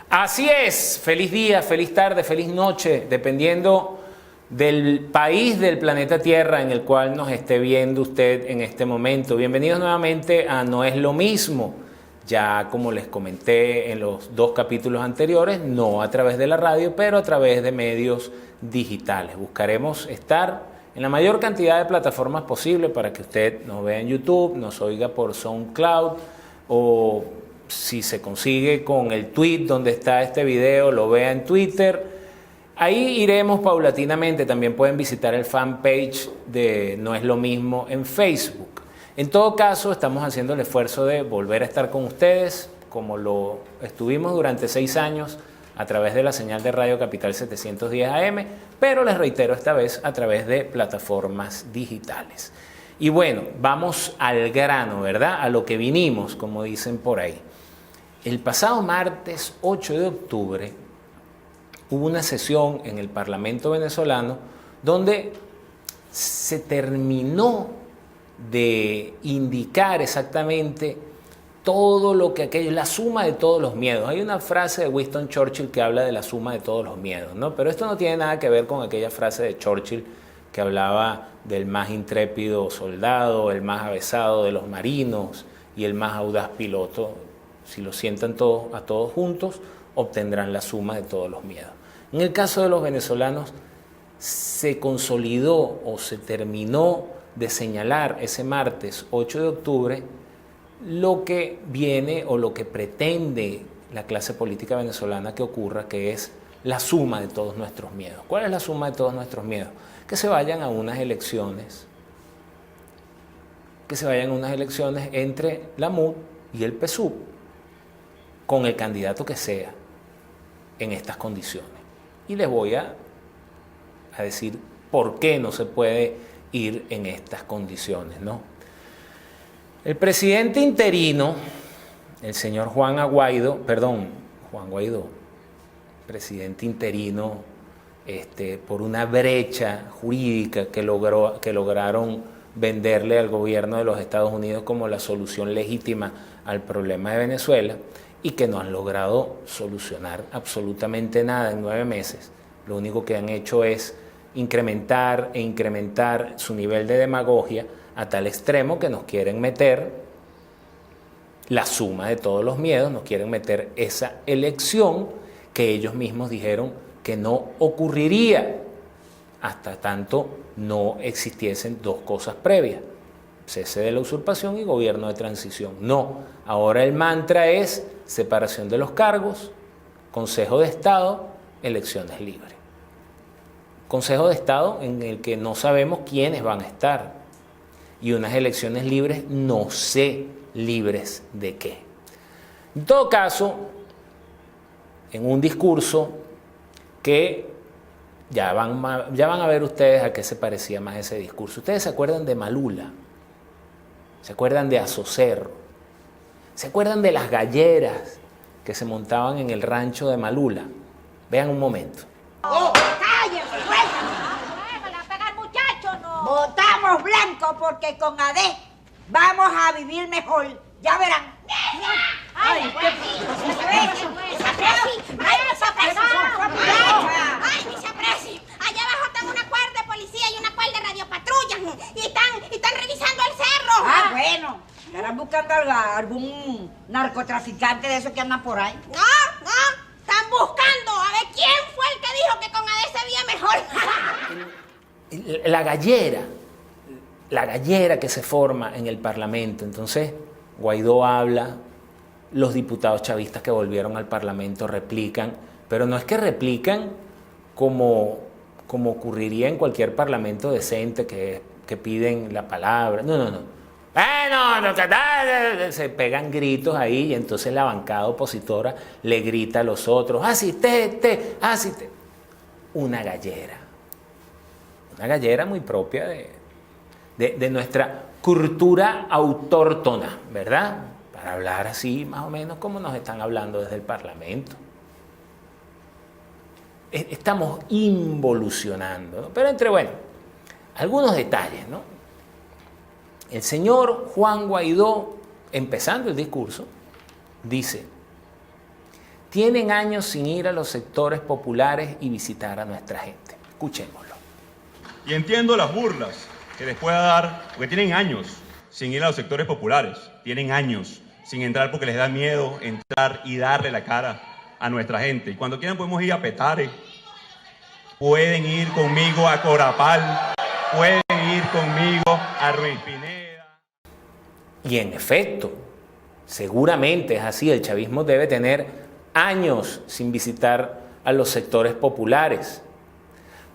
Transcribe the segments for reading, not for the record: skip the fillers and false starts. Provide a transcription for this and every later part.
Así es, feliz día, feliz tarde, feliz noche, dependiendo del país del planeta Tierra en el cual nos esté viendo usted en este momento. Bienvenidos nuevamente a No es lo mismo. Ya como les comenté en los dos capítulos anteriores, no a través de la radio, pero a través de medios digitales. Buscaremos estar en la mayor cantidad de plataformas posible para que usted nos vea en YouTube, nos oiga por SoundCloud o si se consigue con el tweet donde está este video, lo vea en Twitter. Ahí iremos paulatinamente. También pueden visitar el fanpage de No es lo mismo en Facebook. En todo caso, estamos haciendo el esfuerzo de volver a estar con ustedes, como lo estuvimos durante 6 años, a través de la señal de Radio Capital 710 AM, pero les reitero esta vez a través de plataformas digitales. Y bueno, vamos al grano, ¿verdad? A lo que vinimos, como dicen por ahí. El pasado martes 8 de octubre hubo una sesión en el Parlamento venezolano donde se terminó de indicar exactamente todo lo que aquello, la suma de todos los miedos. Hay una frase de Winston Churchill que habla de la suma de todos los miedos, ¿no? Pero esto no tiene nada que ver con aquella frase de Churchill que hablaba del más intrépido soldado, el más avezado de los marinos y el más audaz piloto. Si lo sientan todos, a todos juntos, obtendrán la suma de todos los miedos. En el caso de los venezolanos, se consolidó o se terminó de señalar ese martes 8 de octubre lo que viene o lo que pretende la clase política venezolana que ocurra, que es la suma de todos nuestros miedos. ¿Cuál es la suma de todos nuestros miedos? Que se vayan a unas elecciones, entre la MUD y el PSUV, con el candidato que sea en estas condiciones. Y les voy a decir por qué no se puede ir en estas condiciones, ¿no? El presidente interino, el señor Juan Guaidó, presidente interino, por una brecha jurídica que lograron venderle al gobierno de los Estados Unidos como la solución legítima al problema de Venezuela, y que no han logrado solucionar absolutamente nada en 9 meses. Lo único que han hecho es incrementar su nivel de demagogia a tal extremo que nos quieren meter la suma de todos los miedos, nos quieren meter esa elección que ellos mismos dijeron que no ocurriría hasta tanto no existiesen dos cosas previas: cese de la usurpación y gobierno de transición. No, ahora el mantra es separación de los cargos, Consejo de Estado, elecciones libres. Consejo de Estado en el que no sabemos quiénes van a estar, y unas elecciones libres no sé libres de qué. En todo caso, en un discurso que ya van a ver ustedes a qué se parecía más ese discurso. Ustedes se acuerdan de Malula, se acuerdan de Azocerro, se acuerdan de las galleras que se montaban en el rancho de Malula. Vean un momento. ¡Oh! ¡Cállense, ¿Me la pega el muchacho, no? Votamos blanco porque con AD vamos a vivir mejor. Ya verán. ¡Ay, vicepresi! Allá abajo están una cuerda de policía y una cuerda de radiopatrullas y están revisando el cerro. Ah, bueno. ¿Estarán buscando algún narcotraficante de esos que andan por ahí? No, están buscando a ver quién fue el que dijo que con AD se veía mejor. La gallera que se forma en el Parlamento. Entonces, Guaidó habla, los diputados chavistas que volvieron al Parlamento replican, pero no es que replican como ocurriría en cualquier parlamento decente que piden la palabra. No. Bueno, se pegan gritos ahí y entonces la bancada opositora le grita a los otros: asiste. Una gallera muy propia de nuestra cultura autóctona, ¿verdad? Para hablar así más o menos como nos están hablando desde el Parlamento. Estamos involucionando, ¿no? Pero algunos detalles, ¿no? El señor Juan Guaidó, empezando el discurso, dice: tienen años sin ir a los sectores populares y visitar a nuestra gente. Escuchémoslo. Y entiendo las burlas que les pueda dar, porque tienen años sin ir a los sectores populares, tienen años sin entrar porque les da miedo entrar y darle la cara a nuestra gente. Y cuando quieran podemos ir a Petare, pueden ir conmigo a Corapal, pueden ir conmigo a Ruiz Pineda. Y en efecto, seguramente es así, el chavismo debe tener años sin visitar a los sectores populares.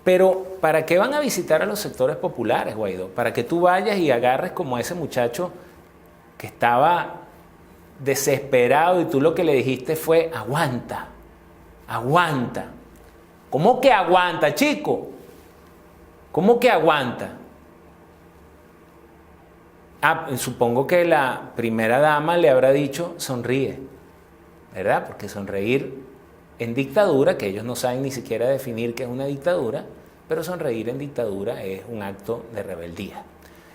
Pero, ¿para qué van a visitar a los sectores populares, Guaidó? Para que tú vayas y agarres como a ese muchacho que estaba desesperado y tú lo que le dijiste fue, aguanta, aguanta. ¿Cómo que aguanta, chico? ¿Cómo que aguanta? Supongo que la primera dama le habrá dicho, sonríe, ¿verdad? Porque sonreír en dictadura, que ellos no saben ni siquiera definir qué es una dictadura, pero sonreír en dictadura es un acto de rebeldía.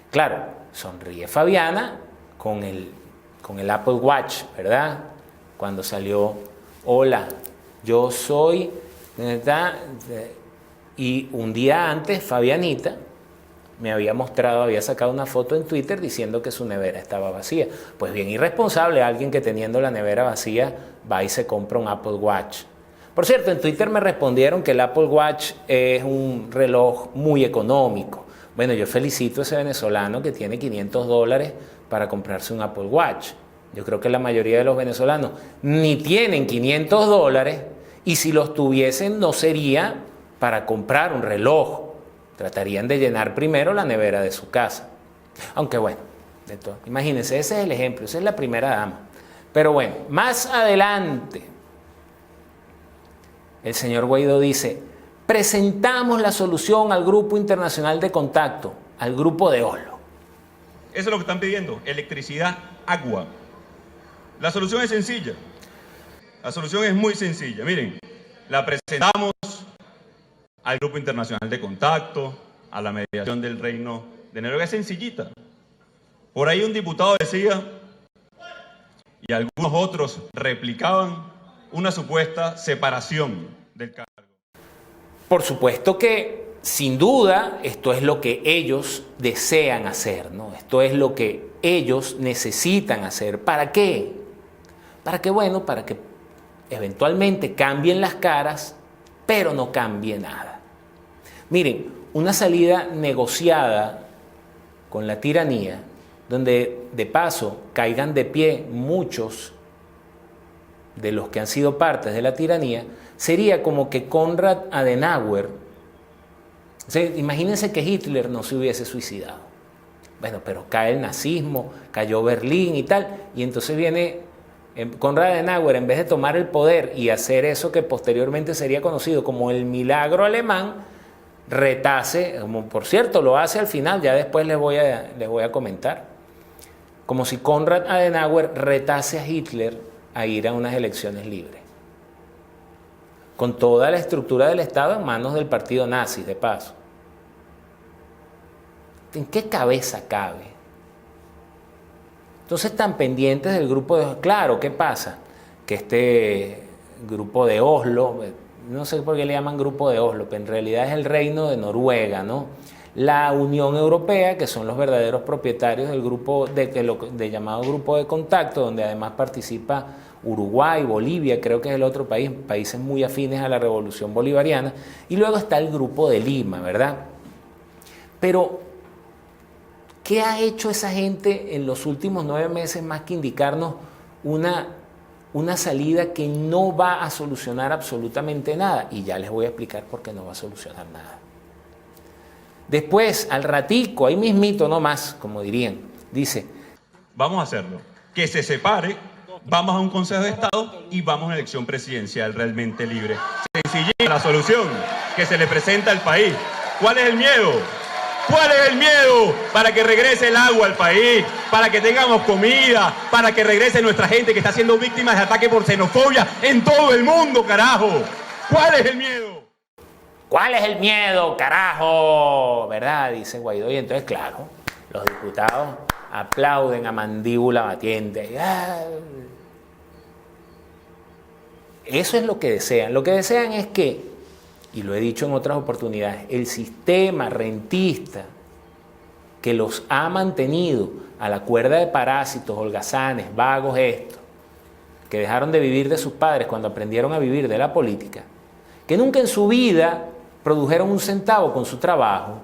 Claro, sonríe Fabiana con el Apple Watch, ¿verdad? Cuando salió, hola, yo soy, ¿verdad? Y un día antes, Fabianita me había mostrado, había sacado una foto en Twitter diciendo que su nevera estaba vacía. Pues bien irresponsable alguien que teniendo la nevera vacía va y se compra un Apple Watch. Por cierto, en Twitter me respondieron que el Apple Watch es un reloj muy económico. Bueno, yo felicito a ese venezolano que tiene $500 para comprarse un Apple Watch. Yo creo que la mayoría de los venezolanos ni tienen $500 y si los tuviesen no sería para comprar un reloj. Tratarían de llenar primero la nevera de su casa. Aunque bueno, imagínense, ese es el ejemplo, esa es la primera dama. Pero bueno, más adelante, el señor Guaidó dice, presentamos la solución al Grupo Internacional de Contacto, al Grupo de Oslo. Eso es lo que están pidiendo, electricidad, agua. La solución es sencilla, la solución es muy sencilla. Miren, la presentamos al Grupo Internacional de Contacto, a la mediación del Reino de Noruega, es sencillita. Por ahí un diputado decía, y algunos otros replicaban, una supuesta separación del cargo. Por supuesto que, sin duda, esto es lo que ellos desean hacer, ¿no? Esto es lo que ellos necesitan hacer. ¿Para qué? Para que, bueno, para que eventualmente cambien las caras, pero no cambie nada. Miren, una salida negociada con la tiranía, donde de paso caigan de pie muchos de los que han sido partes de la tiranía, sería como que Konrad Adenauer, o sea, imagínense que Hitler no se hubiese suicidado. Bueno, pero cae el nazismo, cayó Berlín y tal, y entonces viene Konrad Adenauer, en vez de tomar el poder y hacer eso que posteriormente sería conocido como el milagro alemán, retase, como por cierto lo hace al final, ya después les voy a comentar, como si Konrad Adenauer retase a Hitler a ir a unas elecciones libres, con toda la estructura del Estado en manos del partido nazi, de paso. ¿En qué cabeza cabe? Entonces, tan pendientes del grupo de Oslo. Claro, ¿qué pasa? Que este grupo de Oslo, no sé por qué le llaman grupo de Oslo, pero en realidad es el Reino de Noruega, ¿no? La Unión Europea, que son los verdaderos propietarios del grupo de llamado Grupo de Contacto, donde además participa Uruguay, Bolivia, creo que es el otro país, países muy afines a la revolución bolivariana, y luego está el Grupo de Lima, ¿verdad? Pero, ¿qué ha hecho esa gente en los últimos 9 meses más que indicarnos una salida que no va a solucionar absolutamente nada? Y ya les voy a explicar por qué no va a solucionar nada. Después, al ratico, ahí mismito nomás, como dirían, dice, vamos a hacerlo, que se separe, vamos a un Consejo de Estado y vamos a una elección presidencial realmente libre. Sencillita la solución que se le presenta al país. ¿Cuál es el miedo? ¿Cuál es el miedo? Para que regrese el agua al país, para que tengamos comida, para que regrese nuestra gente que está siendo víctima de ataque por xenofobia en todo el mundo, carajo. ¿Cuál es el miedo? ¿Cuál es el miedo, carajo? ¿Verdad? Dice Guaidó. Y entonces, claro, los diputados aplauden a mandíbula batiente. Eso es lo que desean. Lo que desean es que, y lo he dicho en otras oportunidades, el sistema rentista que los ha mantenido a la cuerda de parásitos, holgazanes, vagos estos, que dejaron de vivir de sus padres cuando aprendieron a vivir de la política, que nunca en su vida produjeron un centavo con su trabajo,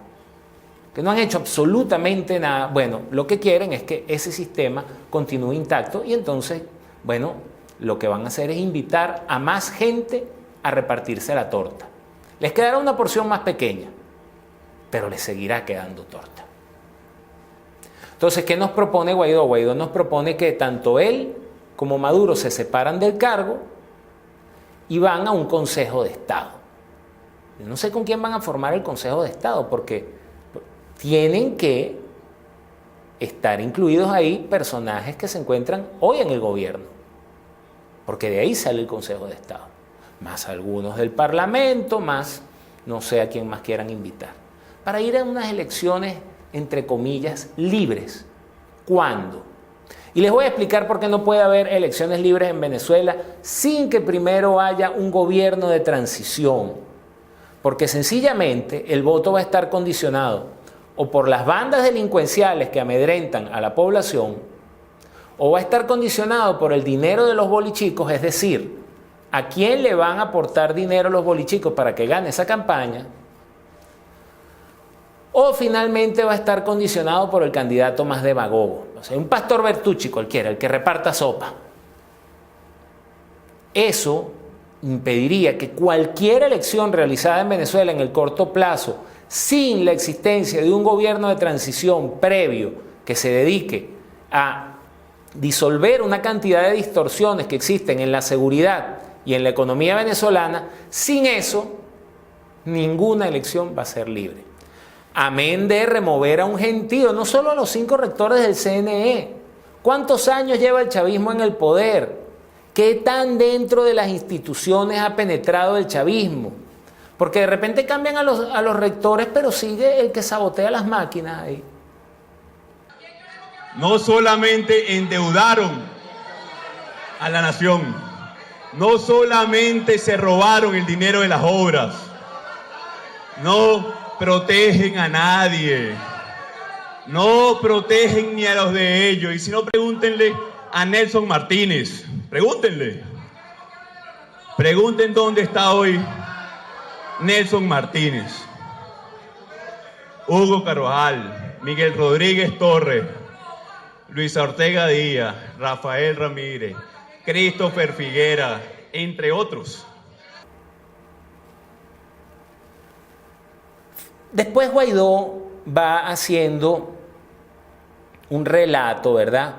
que no han hecho absolutamente nada. Bueno, lo que quieren es que ese sistema continúe intacto y entonces, bueno, lo que van a hacer es invitar a más gente a repartirse la torta. Les quedará una porción más pequeña, pero les seguirá quedando torta. Entonces, ¿qué nos propone Guaidó? Guaidó nos propone que tanto él como Maduro se separan del cargo y van a un Consejo de Estado. Yo no sé con quién van a formar el Consejo de Estado, porque tienen que estar incluidos ahí personajes que se encuentran hoy en el gobierno, porque de ahí sale el Consejo de Estado, más algunos del Parlamento, más no sé a quién más quieran invitar, para ir a unas elecciones, entre comillas, libres. ¿Cuándo? Y les voy a explicar por qué no puede haber elecciones libres en Venezuela sin que primero haya un gobierno de transición. Porque sencillamente el voto va a estar condicionado o por las bandas delincuenciales que amedrentan a la población, o va a estar condicionado por el dinero de los bolichicos, es decir, a quién le van a aportar dinero los bolichicos para que gane esa campaña, o finalmente va a estar condicionado por el candidato más demagogo, o sea, un Pastor Bertucci cualquiera, el que reparta sopa. Eso impediría que cualquier elección realizada en Venezuela en el corto plazo, sin la existencia de un gobierno de transición previo que se dedique a disolver una cantidad de distorsiones que existen en la seguridad y en la economía venezolana, sin eso, ninguna elección va a ser libre. Amén de remover a un gentío, no solo a los 5 rectores del CNE. ¿Cuántos años lleva el chavismo en el poder? ¿Qué tan dentro de las instituciones ha penetrado el chavismo? Porque de repente cambian a los rectores, pero sigue el que sabotea las máquinas ahí. No solamente endeudaron a la nación, no solamente se robaron el dinero de las obras, no protegen a nadie, no protegen ni a los de ellos. Y si no, pregúntenle a Nelson Martínez, pregúntenle, pregunten dónde está hoy Nelson Martínez, Hugo Carvajal, Miguel Rodríguez Torres, Luisa Ortega Díaz, Rafael Ramírez, Christopher Figuera, entre otros. Después Guaidó va haciendo un relato, ¿verdad?,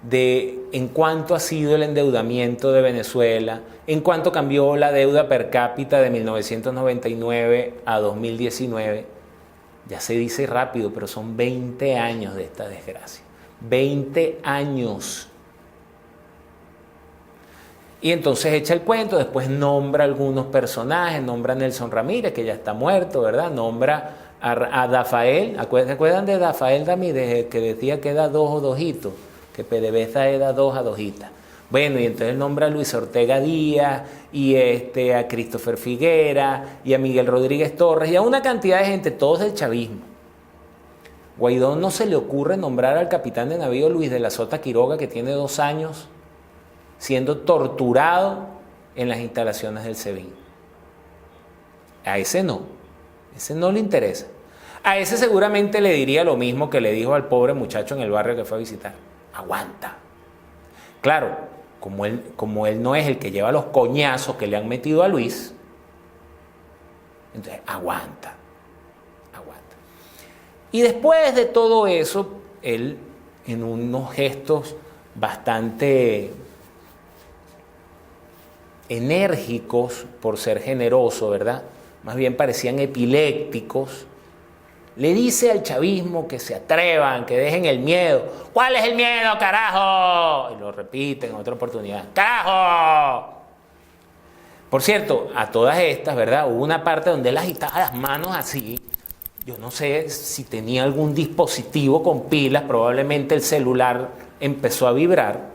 de en cuánto ha sido el endeudamiento de Venezuela, en cuánto cambió la deuda per cápita de 1999 a 2019. Ya se dice rápido, pero son 20 años de esta desgracia. 20 años. Y entonces echa el cuento, después nombra algunos personajes, nombra a Nelson Ramírez, que ya está muerto, ¿verdad? Nombra a Dafael, ¿se acuerdan de Dafael Ramírez, que decía que era 2 o 2 hitos? Que PDVSA era 2 a 2 hitas. Bueno, y entonces nombra a Luis Ortega Díaz, y a Christopher Figuera, y a Miguel Rodríguez Torres, y a una cantidad de gente, todos del chavismo. Guaidó no se le ocurre nombrar al capitán de navío Luis de la Sota Quiroga, que tiene 2 años siendo torturado en las instalaciones del SEBIN. A ese no le interesa. A ese seguramente le diría lo mismo que le dijo al pobre muchacho en el barrio que fue a visitar. Aguanta. Claro, como él no es el que lleva los coñazos que le han metido a Luis, entonces aguanta. Y después de todo eso, él, en unos gestos bastante enérgicos, por ser generoso, ¿verdad?, más bien parecían epilépticos, le dice al chavismo que se atrevan, que dejen el miedo. ¿Cuál es el miedo, carajo? Y lo repite en otra oportunidad. ¡Carajo! Por cierto, a todas estas, ¿verdad?, hubo una parte donde él agitaba las manos así. Yo no sé si tenía algún dispositivo con pilas, probablemente el celular empezó a vibrar.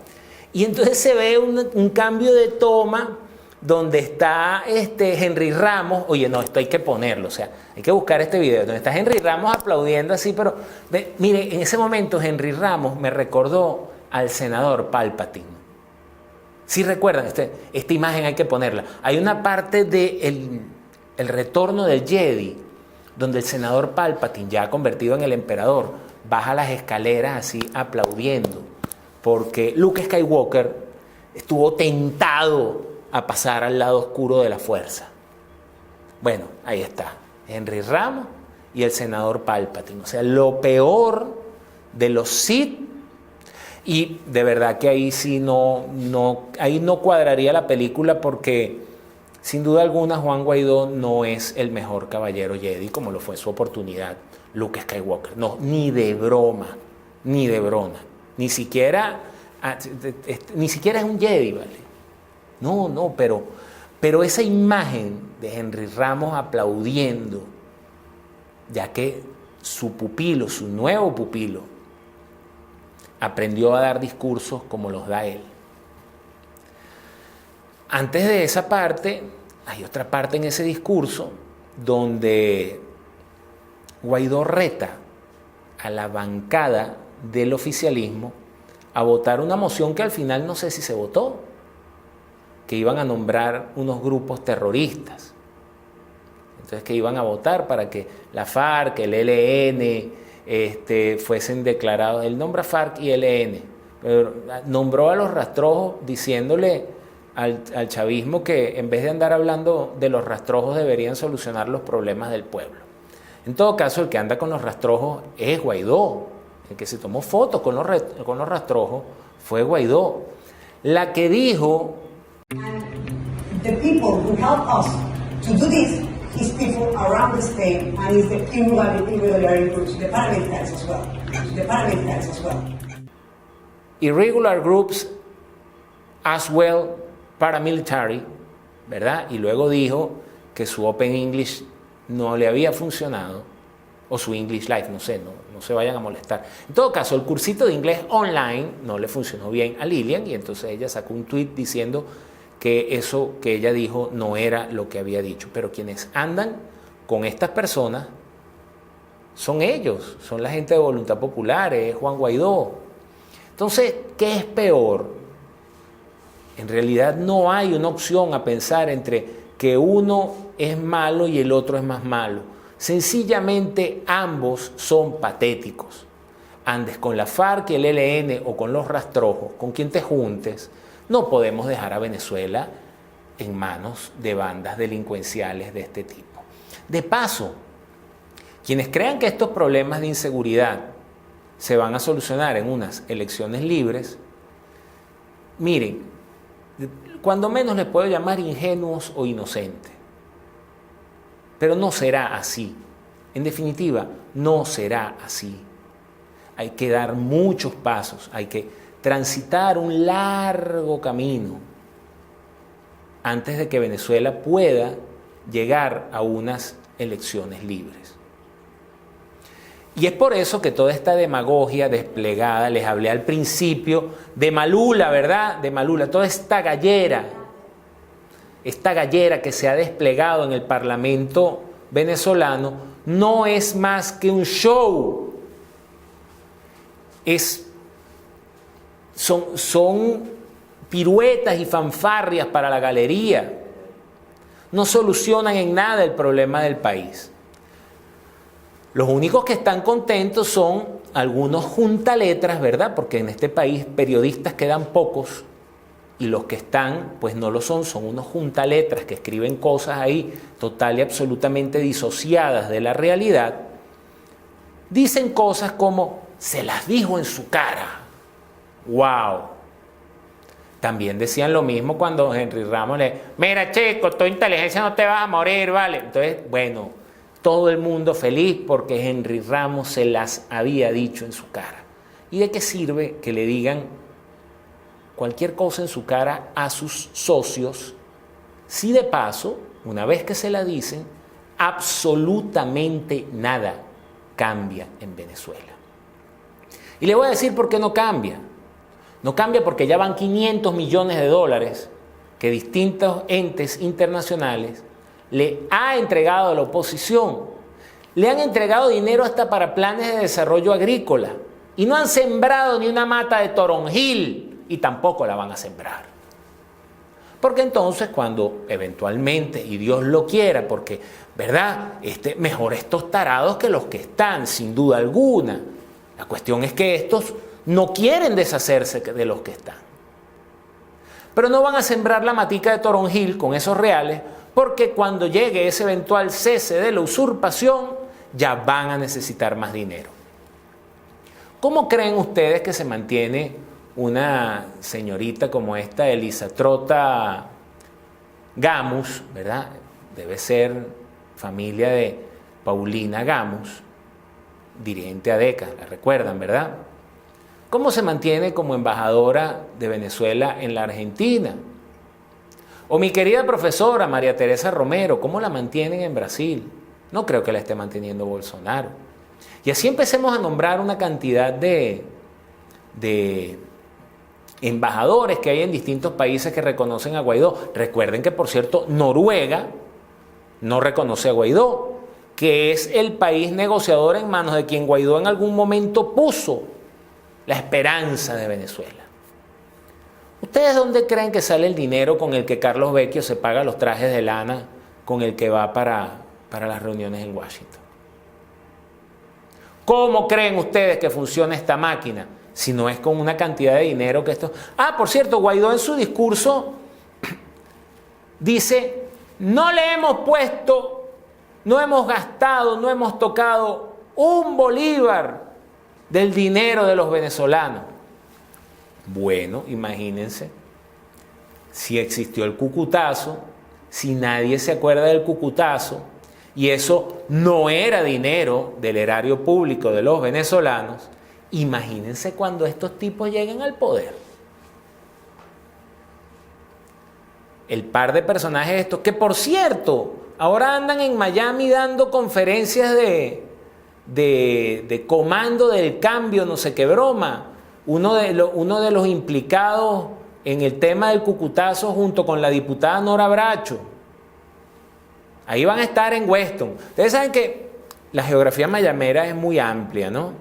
Y entonces se ve un cambio de toma donde está Henry Ramos. Oye, no, esto hay que ponerlo, o sea, hay que buscar este video, donde está Henry Ramos aplaudiendo así, pero mire, en ese momento Henry Ramos me recordó al senador Palpatine. Si recuerdan, esta imagen hay que ponerla. Hay una parte de el retorno del Jedi, donde el senador Palpatine, ya convertido en el emperador, baja las escaleras así aplaudiendo, porque Luke Skywalker estuvo tentado a pasar al lado oscuro de la fuerza. Bueno, ahí está, Henry Ramos y el senador Palpatine, o sea, lo peor de los Sith. Y de verdad que ahí sí ahí no cuadraría la película, porque sin duda alguna Juan Guaidó no es el mejor caballero Jedi como lo fue en su oportunidad Luke Skywalker. No, ni de broma, ni de broma. Ni siquiera es un Jedi, ¿vale? No, pero esa imagen de Henry Ramos aplaudiendo, ya que su pupilo, su nuevo pupilo, aprendió a dar discursos como los da él. Antes de esa parte, hay otra parte en ese discurso donde Guaidó reta a la bancada del oficialismo a votar una moción que al final no sé si se votó, que iban a nombrar unos grupos terroristas. Entonces, que iban a votar para que la FARC, el ELN, fuesen declarados. Él nombra FARC y ELN, pero nombró a los rastrojos diciéndole al chavismo que en vez de andar hablando de los rastrojos deberían solucionar los problemas del pueblo. En todo caso, el que anda con los rastrojos es Guaidó. El que se tomó fotos con los rastrojos fue Guaidó. La que dijo... The people who help us to do this is people around the state, and is the irregular groups, the paramilitaries as well. Irregular groups as well, paramilitary, ¿verdad? Y luego dijo que su Open English no le había funcionado, o su English Live, no sé, no se vayan a molestar. En todo caso, el cursito de inglés online no le funcionó bien a Lilian, y entonces ella sacó un tweet diciendo que eso que ella dijo no era lo que había dicho. Pero quienes andan con estas personas son ellos, son la gente de Voluntad Popular, es Juan Guaidó. Entonces, ¿qué es peor? En realidad no hay una opción a pensar entre que uno es malo y el otro es más malo. Sencillamente ambos son patéticos. Andes con la FARC y el ELN o con los rastrojos, con quien te juntes, no podemos dejar a Venezuela en manos de bandas delincuenciales de este tipo. De paso, quienes crean que estos problemas de inseguridad se van a solucionar en unas elecciones libres, miren, cuando menos les puedo llamar ingenuos o inocentes. Pero no será así. En definitiva, no será así. Hay que dar muchos pasos, hay que transitar un largo camino antes de que Venezuela pueda llegar a unas elecciones libres. Y es por eso que toda esta demagogia desplegada, les hablé al principio de Malula, ¿verdad? De Malula, toda esta gallera que se ha desplegado en el Parlamento venezolano no es más que un show. Son piruetas y fanfarrias para la galería. No solucionan en nada el problema del país. Los únicos que están contentos son algunos juntaletras, ¿verdad? Porque en este país periodistas quedan pocos y los que están, pues no lo son unos juntaletras que escriben cosas ahí total y absolutamente disociadas de la realidad. Dicen cosas como, se las dijo en su cara. ¡Wow! También decían lo mismo cuando Henry Ramos mira chico, tu inteligencia no te vas a morir, ¿vale? Entonces, bueno, todo el mundo feliz porque Henry Ramos se las había dicho en su cara. ¿Y de qué sirve que le digan cualquier cosa en su cara a sus socios si de paso, una vez que se la dicen, absolutamente nada cambia en Venezuela? Y le voy a decir por qué no cambia. No cambia porque ya van $500 millones que distintos entes internacionales le ha entregado a la oposición. Le han entregado dinero hasta para planes de desarrollo agrícola y no han sembrado ni una mata de toronjil y tampoco la van a sembrar. Porque entonces cuando eventualmente, y Dios lo quiera, porque, ¿verdad? Mejor estos tarados que los que están, sin duda alguna. La cuestión es que estos no quieren deshacerse de los que están. Pero no van a sembrar la matica de toronjil con esos reales, porque cuando llegue ese eventual cese de la usurpación, ya van a necesitar más dinero. ¿Cómo creen ustedes que se mantiene una señorita como esta, Elisa Trota Gamus, ¿verdad? Debe ser familia de Paulina Gamus, dirigente ADECA, la recuerdan, ¿verdad? ¿Cómo se mantiene como embajadora de Venezuela en la Argentina? O mi querida profesora María Teresa Romero, ¿cómo la mantienen en Brasil? No creo que la esté manteniendo Bolsonaro. Y así empecemos a nombrar una cantidad de embajadores que hay en distintos países que reconocen a Guaidó. Recuerden que, por cierto, Noruega no reconoce a Guaidó, que es el país negociador en manos de quien Guaidó en algún momento puso la esperanza de Venezuela. ¿Ustedes dónde creen que sale el dinero con el que Carlos Vecchio se paga los trajes de lana con el que va para las reuniones en Washington? ¿Cómo creen ustedes que funciona esta máquina? Si no es con una cantidad de dinero que esto... Ah, por cierto, Guaidó en su discurso dice, no le hemos puesto, no hemos gastado, no hemos tocado un bolívar del dinero de los venezolanos. Bueno, imagínense, si existió el cucutazo, si nadie se acuerda del cucutazo, y eso no era dinero del erario público de los venezolanos, imagínense cuando estos tipos lleguen al poder. El par de personajes estos, que por cierto, ahora andan en Miami dando conferencias de comando del cambio, no sé qué broma. Uno de los implicados en el tema del cucutazo junto con la diputada Nora Bracho. Ahí van a estar en Weston. Ustedes saben que la geografía mayamera es muy amplia, ¿no?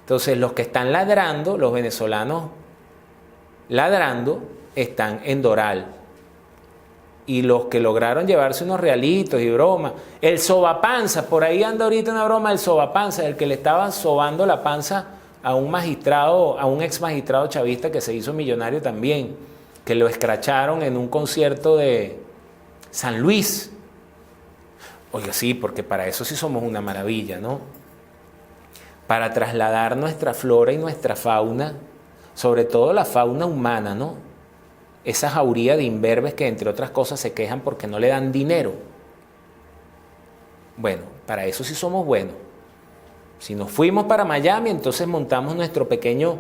Entonces los que están ladrando, los venezolanos ladrando, están en Doral. Y los que lograron llevarse unos realitos y bromas. El sobapanza, por ahí anda ahorita una broma del sobapanza, el que le estaba sobando la panza a un magistrado, a un ex magistrado chavista que se hizo millonario también, que lo escracharon en un concierto de San Luis. Oiga, sí, porque para eso sí somos una maravilla, ¿no? Para trasladar nuestra flora y nuestra fauna, sobre todo la fauna humana, ¿no? Esa jauría de imberbes que, entre otras cosas, se quejan porque no le dan dinero. Bueno, para eso sí somos buenos. Si nos fuimos para Miami, entonces montamos nuestro pequeño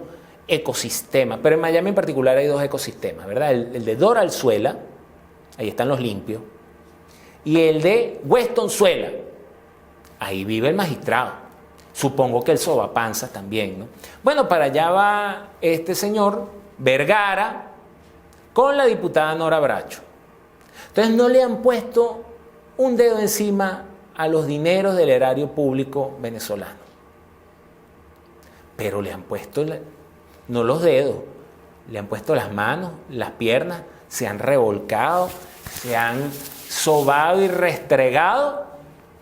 ecosistema. Pero en Miami en particular hay dos ecosistemas, ¿verdad? El de Doralzuela, ahí están los limpios, y el de Westonzuela, ahí vive el magistrado. Supongo que el sobapanza también, ¿no? Bueno, para allá va este señor Vergara con la diputada Nora Bracho. Entonces no le han puesto un dedo encima a los dineros del erario público venezolano. Pero le han puesto, no los dedos, le han puesto las manos, las piernas, se han revolcado, se han sobado y restregado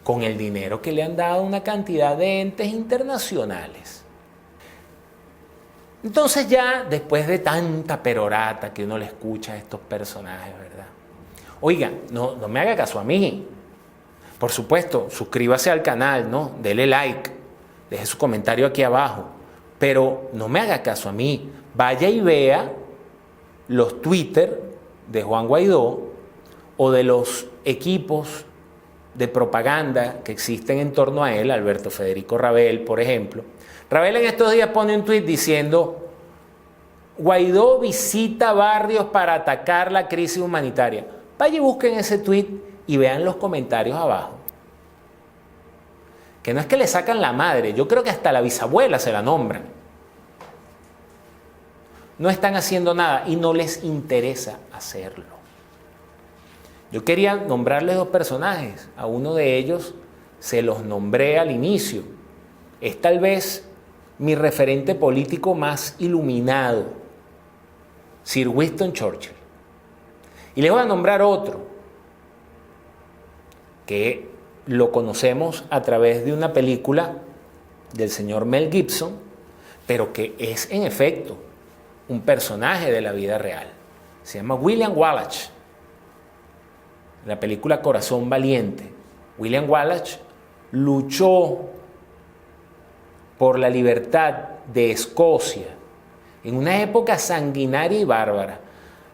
con el dinero que le han dado una cantidad de entes internacionales. Entonces ya, después de tanta perorata que uno le escucha a estos personajes, ¿verdad? Oiga, no me haga caso a mí. Por supuesto, suscríbase al canal, ¿no? Dele like, deje su comentario aquí abajo. Pero no me haga caso a mí. Vaya y vea los Twitter de Juan Guaidó o de los equipos de propaganda que existen en torno a él, Alberto Federico Rabel, por ejemplo. Rabel en estos días pone un tuit diciendo: Guaidó visita barrios para atacar la crisis humanitaria. Vaya y busquen ese tuit y vean los comentarios abajo. Que no es que le sacan la madre, yo creo que hasta la bisabuela se la nombran. No están haciendo nada y no les interesa hacerlo. Yo quería nombrarles dos personajes. A uno de ellos se los nombré al inicio. Es tal vez mi referente político más iluminado, Sir Winston Churchill. Y les voy a nombrar otro, que lo conocemos a través de una película del señor Mel Gibson, pero que es en efecto un personaje de la vida real. Se llama William Wallace. La película Corazón Valiente. William Wallace luchó por la libertad de Escocia en una época sanguinaria y bárbara.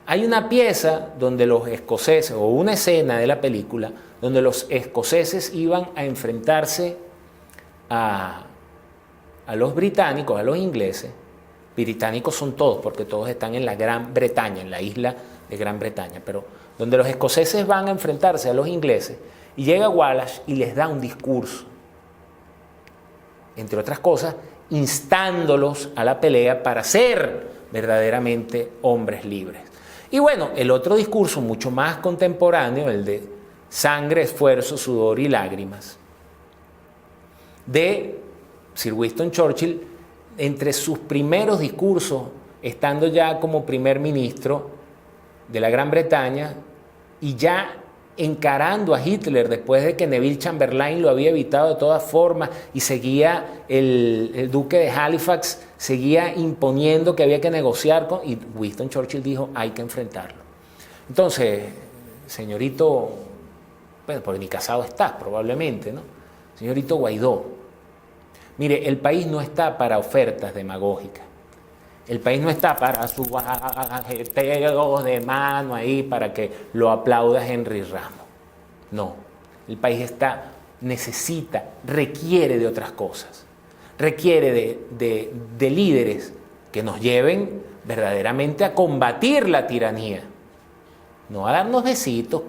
Hay una pieza donde los escoceses, o una escena de la película, donde los escoceses iban a enfrentarse a los británicos, a los ingleses. Británicos son todos, porque todos están en la Gran Bretaña, en la isla de Gran Bretaña, pero donde los escoceses van a enfrentarse a los ingleses, y llega Wallace y les da un discurso, entre otras cosas, instándolos a la pelea para ser verdaderamente hombres libres. Y bueno, el otro discurso mucho más contemporáneo, el de sangre, esfuerzo, sudor y lágrimas, de Sir Winston Churchill, entre sus primeros discursos, estando ya como primer ministro de la Gran Bretaña y ya encarando a Hitler después de que Neville Chamberlain lo había evitado de todas formas y seguía el duque de Halifax, seguía imponiendo que había que negociar con, y Winston Churchill dijo, hay que enfrentarlo. Entonces, señorito, bueno, porque ni casado estás probablemente, ¿no? Señorito Guaidó, mire, el país no está para ofertas demagógicas. El país no está para su ajeteo de mano ahí para que lo aplauda Henry Ramos. No, el país necesita, requiere de otras cosas. Requiere de líderes que nos lleven verdaderamente a combatir la tiranía. No a darnos besitos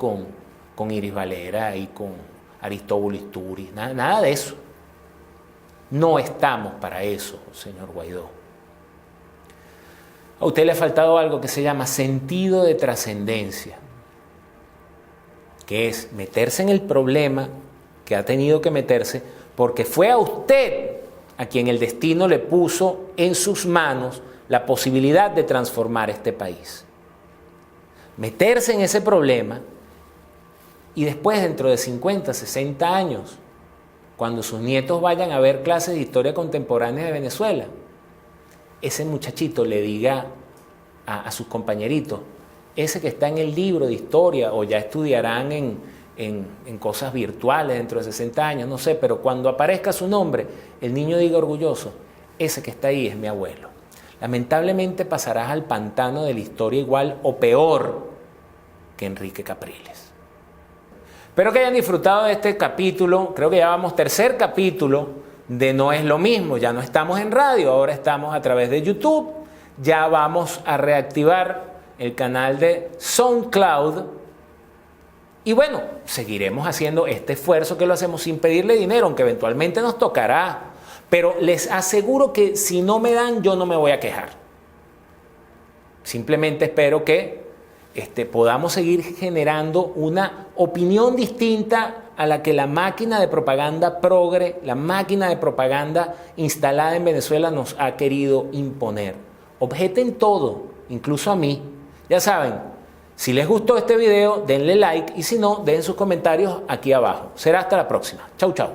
con Iris Valera y con Aristóbulo Istúriz, nada de eso. No estamos para eso, señor Guaidó. A usted le ha faltado algo que se llama sentido de trascendencia, que es meterse en el problema que ha tenido que meterse porque fue a usted a quien el destino le puso en sus manos la posibilidad de transformar este país. Meterse en ese problema y después, dentro de 50, 60 años, cuando sus nietos vayan a ver clases de historia contemporánea de Venezuela, ese muchachito le diga a sus compañeritos, ese que está en el libro de historia, o ya estudiarán en cosas virtuales dentro de 60 años, no sé, pero cuando aparezca su nombre, el niño diga orgulloso, ese que está ahí es mi abuelo. Lamentablemente pasarás al pantano de la historia igual o peor que Enrique Capriles. Espero que hayan disfrutado de este capítulo. Creo que ya vamos tercer capítulo de No es lo mismo. Ya no estamos en radio, ahora estamos a través de YouTube. Ya vamos a reactivar el canal de SoundCloud. Y bueno, seguiremos haciendo este esfuerzo que lo hacemos sin pedirle dinero, aunque eventualmente nos tocará. Pero les aseguro que si no me dan, yo no me voy a quejar. Simplemente espero que podamos seguir generando una opinión distinta a la que la máquina de propaganda progre, la máquina de propaganda instalada en Venezuela nos ha querido imponer. Objeten todo, incluso a mí. Ya saben, si les gustó este video, denle like y si no, den sus comentarios aquí abajo. Será hasta la próxima. Chau, chau.